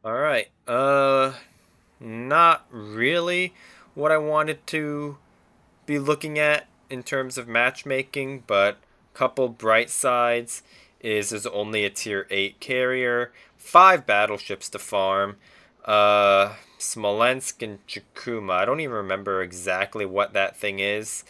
Alright, not really what I wanted to be looking at in terms of matchmaking, but couple bright sides is there's only a tier 8 carrier, 5 battleships to farm, Smolensk and Chikuma. I don't even remember exactly what that thing is.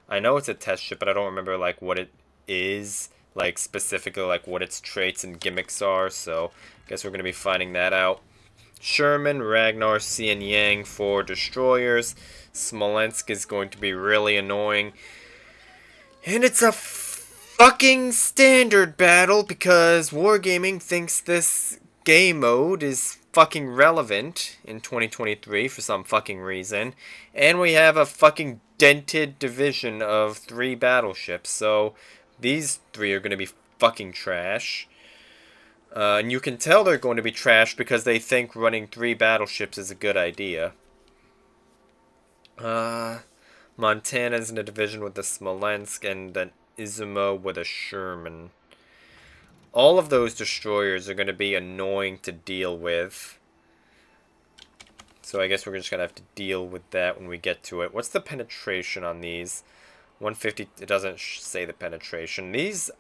I know it's a test ship, but I don't remember like what it is, like specifically like what its traits and gimmicks are, so I guess we're going to be finding that out. Sherman, Ragnar, Cian Yang for destroyers. Smolensk is going to be really annoying. And it's a fucking standard battle because Wargaming thinks this game mode is fucking relevant in 2023 for some fucking reason. And we have a fucking dented division of 3 battleships, so these 3 are going to be fucking trash. And you can tell they're going to be trash because they think running 3 battleships is a good idea. Montana's in a division with the Smolensk and then Izumo with a Sherman. All of those destroyers are going to be annoying to deal with. So I guess we're just going to have to deal with that when we get to it. What's the penetration on these? 150, it doesn't say the penetration. This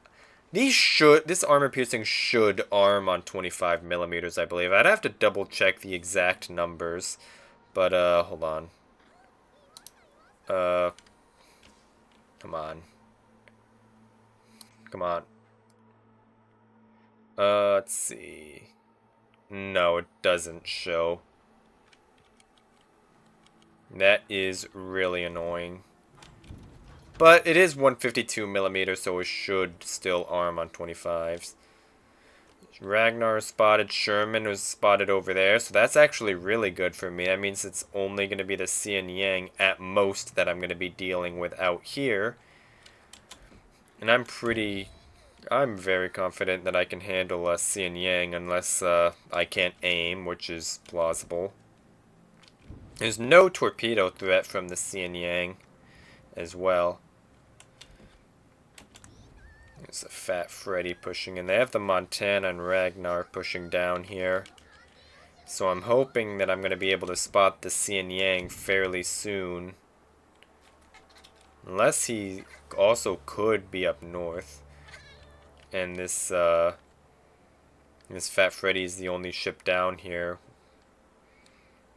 armor piercing should arm on 25 millimeters, I believe. I'd have to double check the exact numbers, but hold on. Come on. Come on. Let's see. No, it doesn't show. That is really annoying. But it is 152 millimeters, so it should still arm on 25s. Ragnar spotted, Sherman was spotted over there, so that's actually really good for me. That means it's only going to be the Cian Yang at most that I'm going to be dealing with out here. And I'm very confident that I can handle a Cian Yang unless I can't aim, which is plausible. There's no torpedo threat from the Cian Yang as well. There's a Fat Freddy pushing in. They have the Montana and Ragnar pushing down here. So I'm hoping that I'm going to be able to spot the Cian Yang fairly soon. Unless he also could be up north. And this Fat Freddy is the only ship down here.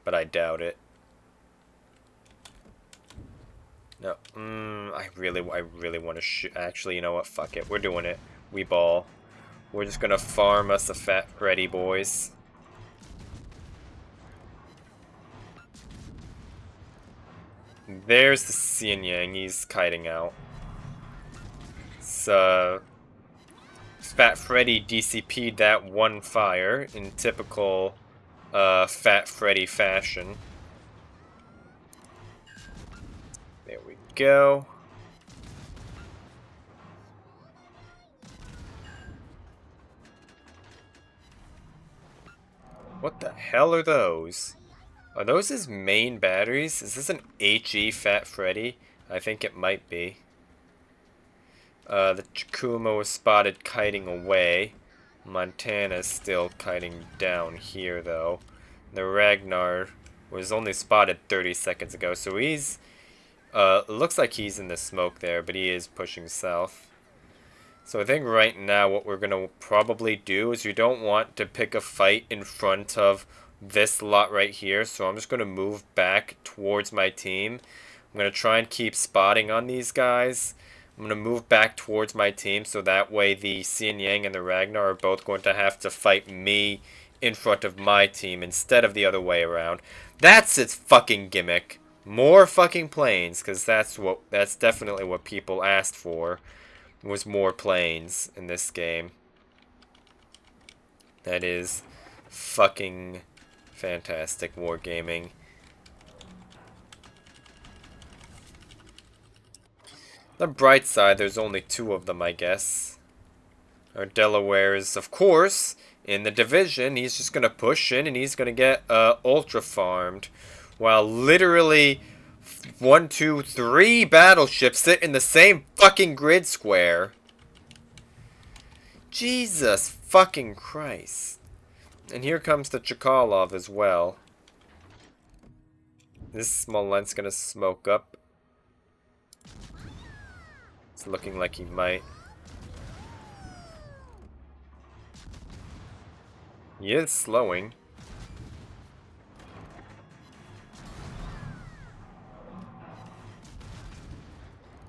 But I doubt it. No, I really want to shoot. Actually, you know what? Fuck it. We're doing it. We ball. We're just gonna farm us a Fat Freddy, boys. There's the Cian Yang. He's kiting out. So, Fat Freddy DCP'd that one fire in typical Fat Freddy fashion. There we go. What the hell are those? Are those his main batteries? Is this an HE Fat Freddy? I think it might be. The Chikuma was spotted kiting away. Montana's still kiting down here, though. The Ragnar was only spotted 30 seconds ago, so he's... looks like he's in the smoke there, but he is pushing south. So I think right now what we're going to probably do is we don't want to pick a fight in front of this lot right here, so I'm just going to move back towards my team. I'm going to try and keep spotting on these guys. I'm going to move back towards my team so that way the Cian Yang and the Ragnar are both going to have to fight me in front of my team instead of the other way around. That's its fucking gimmick. More fucking planes, because that's definitely what people asked for, was more planes in this game. That is fucking fantastic wargaming. The bright side, there's only 2 of them, I guess. Our Delaware is, of course, in the division. He's just going to push in and he's going to get ultra farmed. While literally 1, 2, 3 battleships sit in the same fucking grid square. Jesus fucking Christ. And here comes the Chkalov as well. This Smolensk gonna smoke up. It's looking like he might. He is slowing.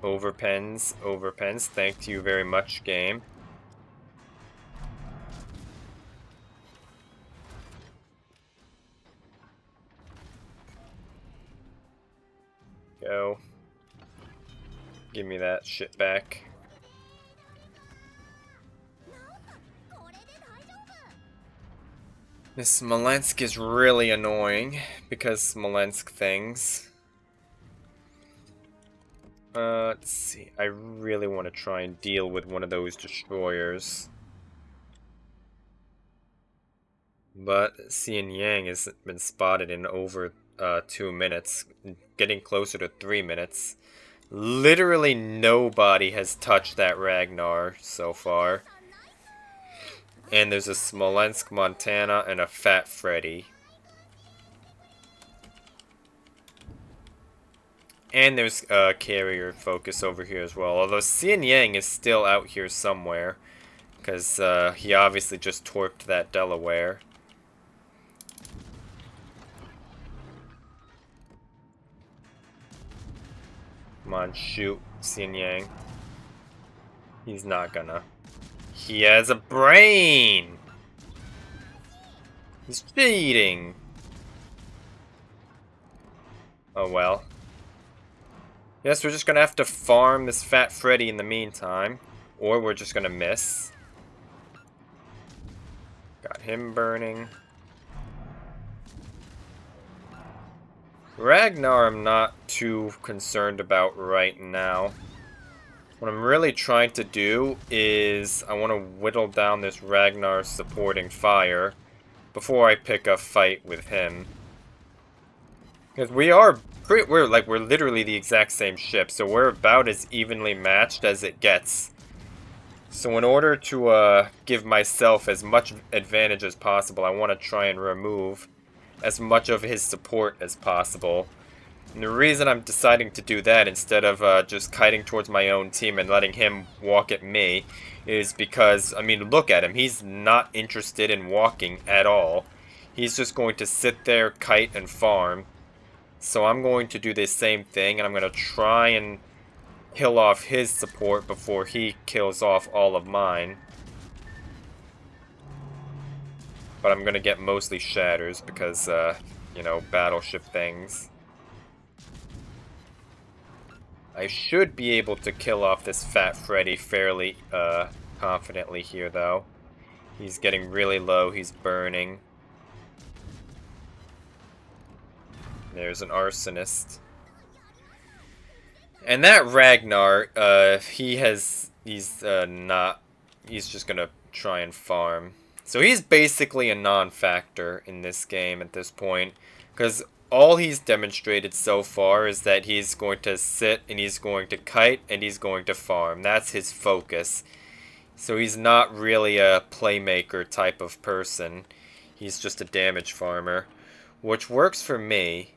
Overpens, overpens. Thank you very much, game. Go. Give me that shit back. This Smolensk is really annoying because Smolensk things. Let's see. I really want to try and deal with one of those destroyers. But Xian Yang has been spotted in over 2 minutes, getting closer to 3 minutes. Literally nobody has touched that Ragnar so far. And there's a Smolensk Montana and a Fat Freddy. And there's carrier focus over here as well. Although Xian Yang is still out here somewhere. Because he obviously just torqued that Delaware. Come on, shoot, Xian Yang. He's not gonna. He has a brain! He's cheating! Oh well. Yes, we're just gonna have to farm this Fat Freddy in the meantime. Or we're just gonna miss. Got him burning. Ragnar I'm not too concerned about right now. What I'm really trying to do is I want to whittle down this Ragnar supporting fire before I pick a fight with him. Because we're literally the exact same ship, so we're about as evenly matched as it gets. So in order to give myself as much advantage as possible, I want to try and remove as much of his support as possible. And the reason I'm deciding to do that instead of just kiting towards my own team and letting him walk at me is because, I mean, look at him. He's not interested in walking at all. He's just going to sit there, kite, and farm. So I'm going to do the same thing, and I'm going to try and kill off his support before he kills off all of mine. But I'm going to get mostly shatters because, you know, battleship things. I should be able to kill off this Fat Freddy fairly confidently here, though. He's getting really low. He's burning. There's an arsonist. And that Ragnar, he's just gonna try and farm. So he's basically a non-factor in this game at this point, because all he's demonstrated so far is that he's going to sit and he's going to kite and he's going to farm. That's his focus. So he's not really a playmaker type of person. He's just a damage farmer, which works for me.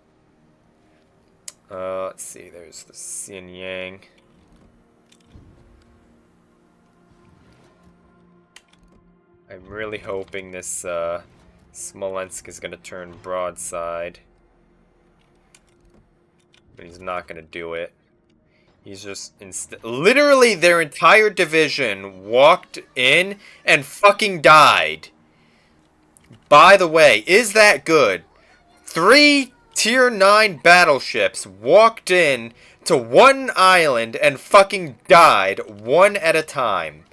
Let's see, there's the Xian Yang. I'm really hoping this Smolensk is going to turn broadside. But he's not going to do it. He's just literally their entire division walked in and fucking died. By the way, is that good? 3 Tier 9 battleships walked in to one island and fucking died one at a time.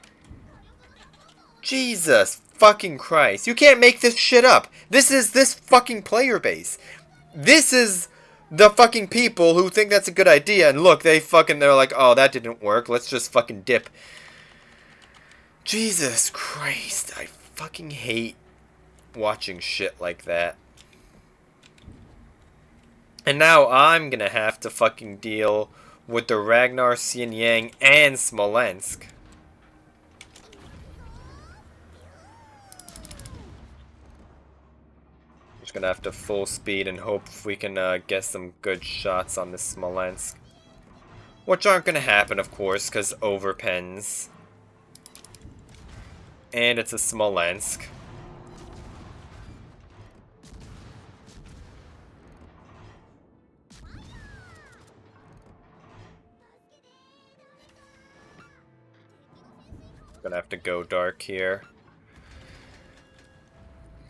Jesus fucking Christ. You can't make this shit up. This is this fucking player base. This is the fucking people who think that's a good idea. And look, they're like, oh, that didn't work. Let's just fucking dip. Jesus Christ. I fucking hate watching shit like that. And now I'm gonna have to fucking deal with the Ragnar, Xian Yang, and Smolensk. . Just gonna have to full speed and hope we can get some good shots on this Smolensk. Which aren't gonna happen, of course, because overpens. And it's a Smolensk. Gonna have to go dark here.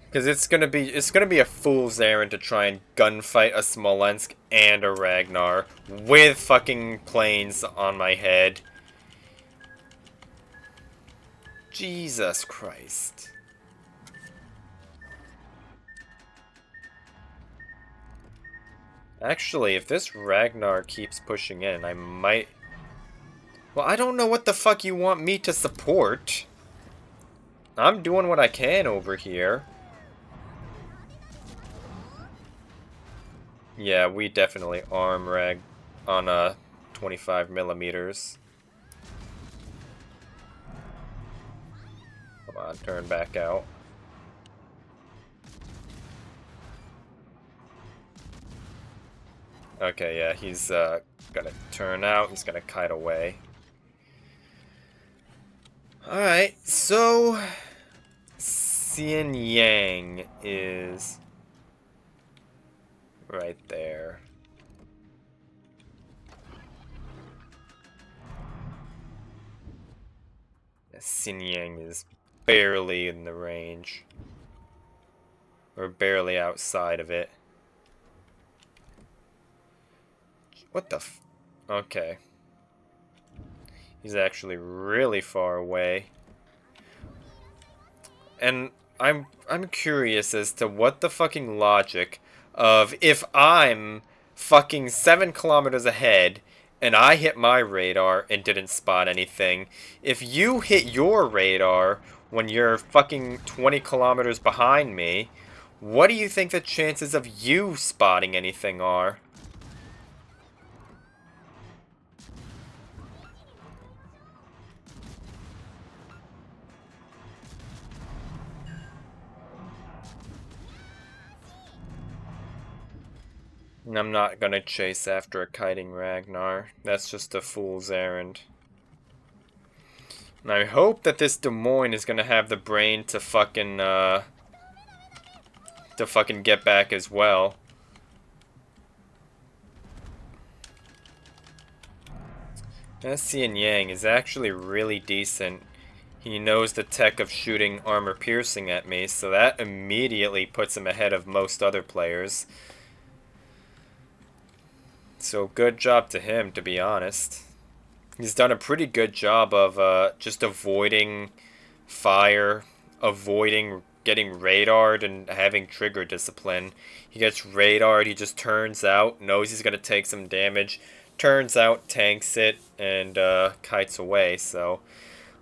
Because it's gonna be a fool's errand to try and gunfight a Smolensk and a Ragnar with fucking planes on my head. Jesus Christ. Actually, if this Ragnar keeps pushing in, I might... Well, I don't know what the fuck you want me to support. I'm doing what I can over here. Yeah, we definitely arm rag on 25 millimeters. Come on, turn back out. Okay, yeah, he's gonna turn out. He's gonna kite away. Alright, so Xian Yang is right there. Xian Yang is barely in the range. Or barely outside of it. What the f... Okay. He's actually really far away. And I'm curious as to what the fucking logic of if I'm fucking 7 kilometers ahead and I hit my radar and didn't spot anything, if you hit your radar when you're fucking 20 kilometers behind me, what do you think the chances of you spotting anything are? I'm not gonna chase after a kiting Ragnar. That's just a fool's errand. And I hope that this Des Moines is gonna have the brain to fucking get back as well. That Xian Yang is actually really decent. He knows the tech of shooting armor piercing at me, so that immediately puts him ahead of most other players. So good job to him, to be honest. He's done a pretty good job of just avoiding fire, avoiding getting radared and having trigger discipline. He gets radared, he just turns out, knows he's going to take some damage, turns out, tanks it, and kites away. So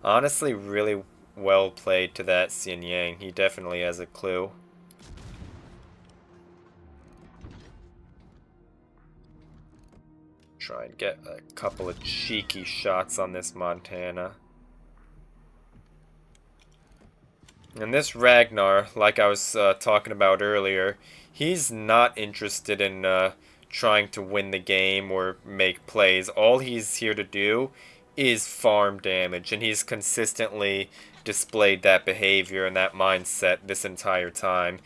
honestly, really well played to that Xian Yang. He definitely has a clue. Try and get a couple of cheeky shots on this Montana. And this Ragnar, like I was talking about earlier, he's not interested in trying to win the game or make plays. All he's here to do is farm damage, and he's consistently displayed that behavior and that mindset this entire time.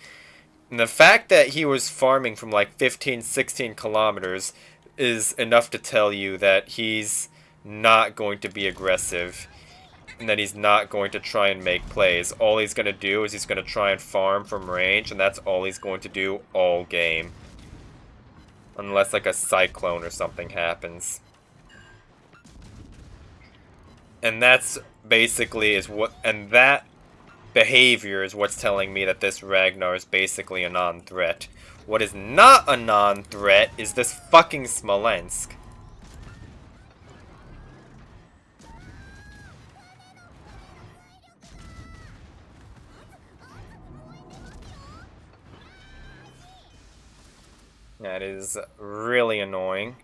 And the fact that he was farming from like 15, 16 kilometers is enough to tell you that he's not going to be aggressive and that he's not going to try and make plays. All he's going to do is he's going to try and farm from range, and that's all he's going to do all game. Unless like a cyclone or something happens. And that's basically and that behavior is what's telling me that this Ragnar is basically a non-threat. What is not a non-threat is this fucking Smolensk. That is really annoying.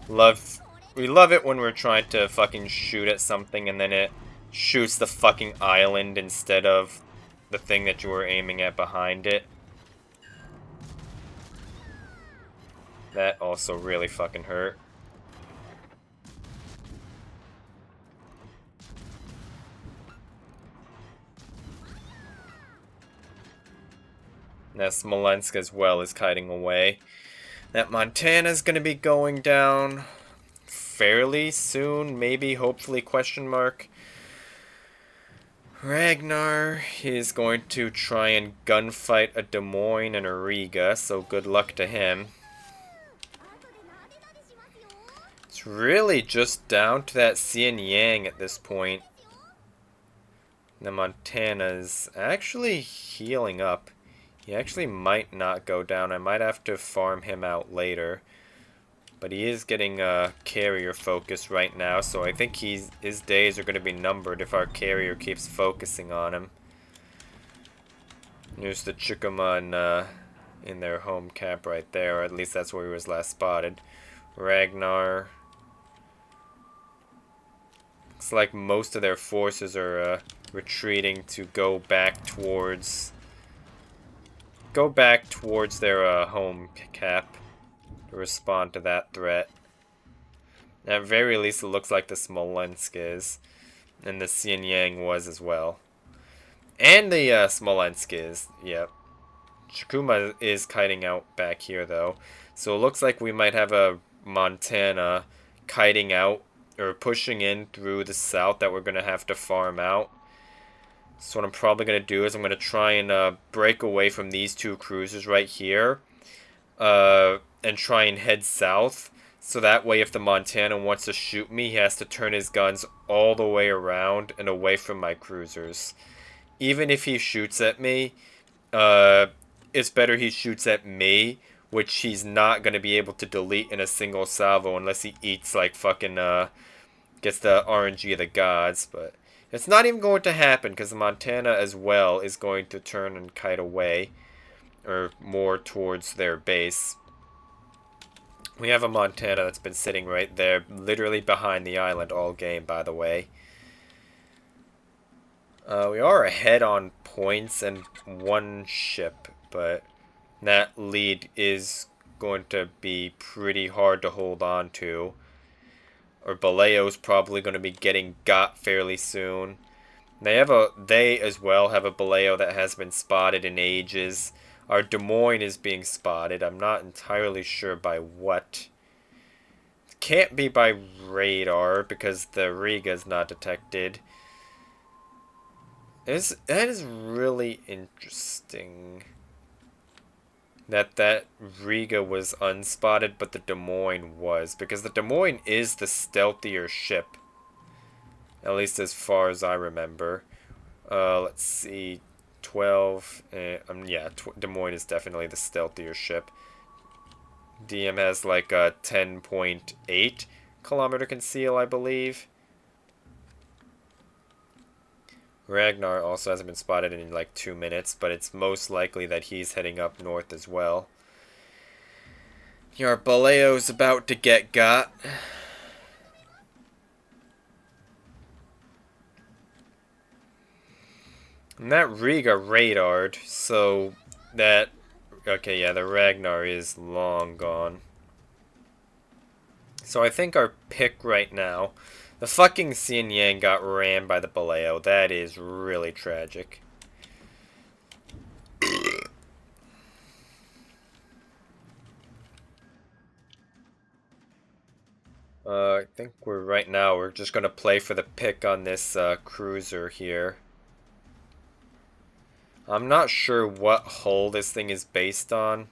We love it when we're trying to fucking shoot at something and then it shoots the fucking island instead of the thing that you were aiming at behind it. That also really fucking hurt. That Smolensk as well is kiting away. That Montana's gonna be going down fairly soon, maybe, hopefully, question mark. Ragnar is going to try and gunfight a Des Moines and a Riga, so good luck to him. It's really just down to that Xian Yang at this point. The Montana's actually healing up. He actually might not go down. I might have to farm him out later. But he is getting a carrier focus right now, so I think his days are going to be numbered if our carrier keeps focusing on him. There's the Chukuma in their home camp right there, or at least that's where he was last spotted. Ragnar. Looks like most of their forces are retreating to go back towards their home cap to respond to that threat. At the very least, it looks like the Smolensk is, and the Xianyang was as well, and the Smolensk is. Yep. Chikuma is kiting out back here though, so it looks like we might have a Montana kiting out or pushing in through the south that we're gonna have to farm out. So what I'm probably gonna do is I'm gonna try and break away from these two cruisers right here, and try and head south. So that way, if the Montana wants to shoot me, he has to turn his guns all the way around and away from my cruisers. Even if he shoots at me, it's better he shoots at me, which he's not going to be able to delete in a single salvo unless he eats, like, fucking, gets the RNG of the gods. But it's not even going to happen, because the Montana as well is going to turn and kite away, or more towards their base. We have a Montana that's been sitting right there, literally behind the island all game, by the way. We are ahead on points and one ship, but that lead is going to be pretty hard to hold on to. Or Baleo's probably going to be getting got fairly soon. They as well have a Baleo that has been spotted in ages. Our Des Moines is being spotted. I'm not entirely sure by what. It can't be by radar because the Riga is not detected. That is really interesting. That Riga was unspotted, but the Des Moines was. Because the Des Moines is the stealthier ship. At least as far as I remember. Let's see. 12. Yeah, Des Moines is definitely the stealthier ship. DM has like a 10.8 kilometer conceal, I believe. Ragnar also hasn't been spotted in like 2 minutes, but it's most likely that he's heading up north as well. Your Baleo's about to get got. And that Riga radared, so that... Okay, yeah, the Ragnar is long gone. So I think our pick right now... The fucking Xian Yang got rammed by the Baleo. That is really tragic. I think we're just gonna play for the pick on this cruiser here. I'm not sure what hull this thing is based on,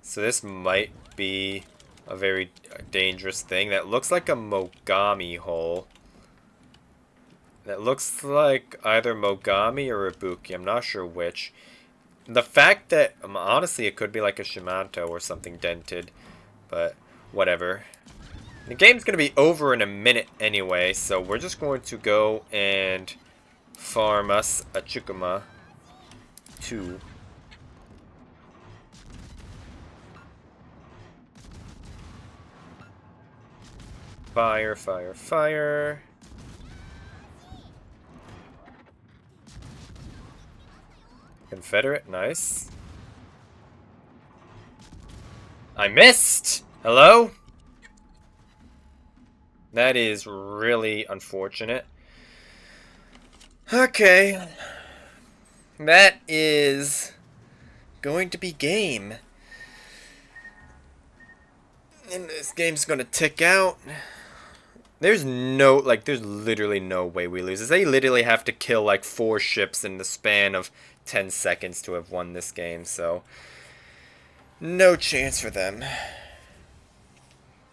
so this might be a very dangerous thing. That looks like a Mogami hull. That looks like either Mogami or Ibuki. I'm not sure which. The fact that, honestly, it could be like a Shimanto or something dented, but whatever. The game's going to be over in a minute anyway, so we're just going to go and farm us a Chukuma 2. Fire, fire, fire. Confederate, nice. I missed! Hello? That is really unfortunate. Okay. That is going to be game. And this game's gonna tick out. There's literally no way we lose this. They literally have to kill like 4 ships in the span of 10 seconds to have won this game, so no chance for them.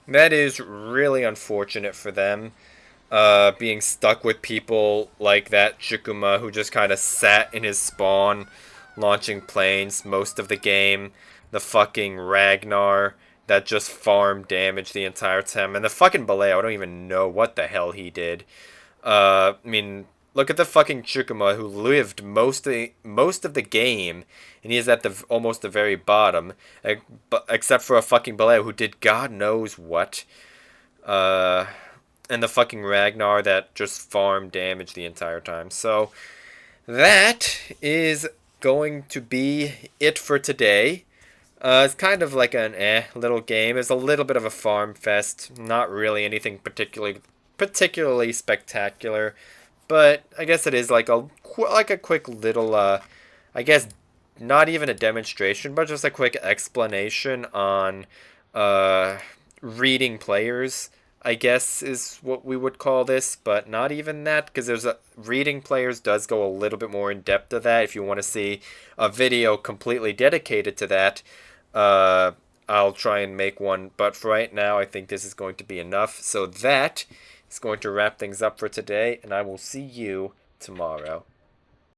That is really unfortunate for them. Being stuck with people like that Chikuma who just kind of sat in his spawn, launching planes most of the game. The fucking Ragnar that just farmed damage the entire time. And the fucking Baleo, I don't even know what the hell he did. I mean, look at the fucking Chikuma who lived most of the game, and he is at the almost the very bottom, except for a fucking Baleo who did God knows what. And the fucking Ragnar that just farmed damage the entire time. So that is going to be it for today. It's kind of like an little game. It's a little bit of a farm fest. Not really anything particularly spectacular, but I guess it is like a quick little I guess not even a demonstration, but just a quick explanation on reading players, I guess is what we would call this, but not even that, because reading players does go a little bit more in depth to that. If you want to see a video completely dedicated to that, I'll try and make one, but for right now I think this is going to be enough. So that is going to wrap things up for today, and I will see you tomorrow.